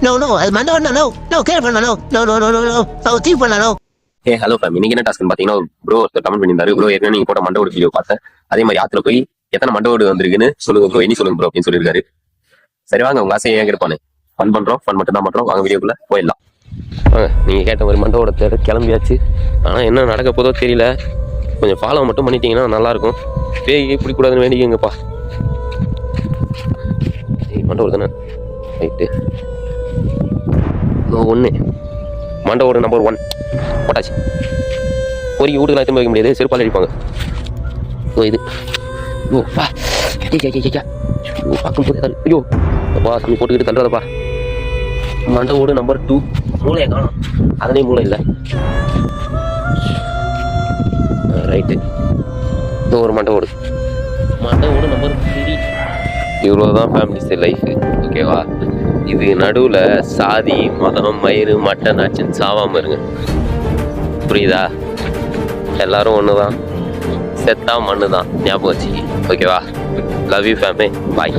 no, அது மண்டை no, care பண்ண no, தீ பண்ண no. ஹலோ ஃபேம், இன்னைக்கு என்ன டாஸ்க்னு பாத்தீங்கன்னா ப்ரோ கமெண்ட் பண்ணியிருந்தாரு. ப்ரோ ஏற்கனவே நீங்க போட்ட மண்டோட வீடியோ பார்த்தேன். அதே மாதிரி ஆத்துல போய் எத்தனை மண்டோடு வந்திருக்குன்னு சொல்லுங்க ப்ரோ, இனி சொல்லுங்க ப்ரோ அப்படின்னு சொல்லியிருக்காரு. சரி வாங்க, உங்க ஆசையை ஏன் இருப்பானே, ஃபன் பண்றோம், ஃபன் மட்டும் தான் பண்றோம். வாங்க வீடியோக்குள்ள போயிடலாம். வாங்க, நீங்க கேட்ட மாதிரி மண்டோட தேட கிளம்பியாச்சு. ஆனா என்ன நடக்க போதோ தெரியல. கொஞ்சம் ஃபாலோ மட்டும் பண்ணிட்டீங்கன்னா நல்லா இருக்கும். பேய் பிடிக்கூடாதுன்னு வேண்டிக்கங்கப்பா. மண்டோடு தானே ரைட்டு. ஒன்று மண்டோட நம்பர் 1 போட்டாச்சு. ஒரு வீட்டுக்கு திரும்ப வைக்க முடியாது, செருப்பால் அடிப்பாங்க. ஓ இது ஓ பா ஓ பார்க்கும் போது ஐயோ அப்பா சாமி போட்டுக்கிட்டு தள்ளுறதப்பா. மண்டவோடு நம்பர் 2 மூளையை காணும், அதுலேயும் மூளை இல்லை. ரைட்டு, இது ஒரு மண்டவோடு நம்பர் 3. இவ்வளோதான் ஃபேமிலிஸ் லைஃபு, ஓகேவா? இது நடுவில் சாதி மதம் மயிறு மட்டன் ஆச்சுன்னு சாவாமல் இருங்க, புரியுதா? எல்லாரும் ஒன்று தான், செத்தா மண்ணு தான், ஞாபகம் வச்சு, ஓகேவா? Love you family, bye.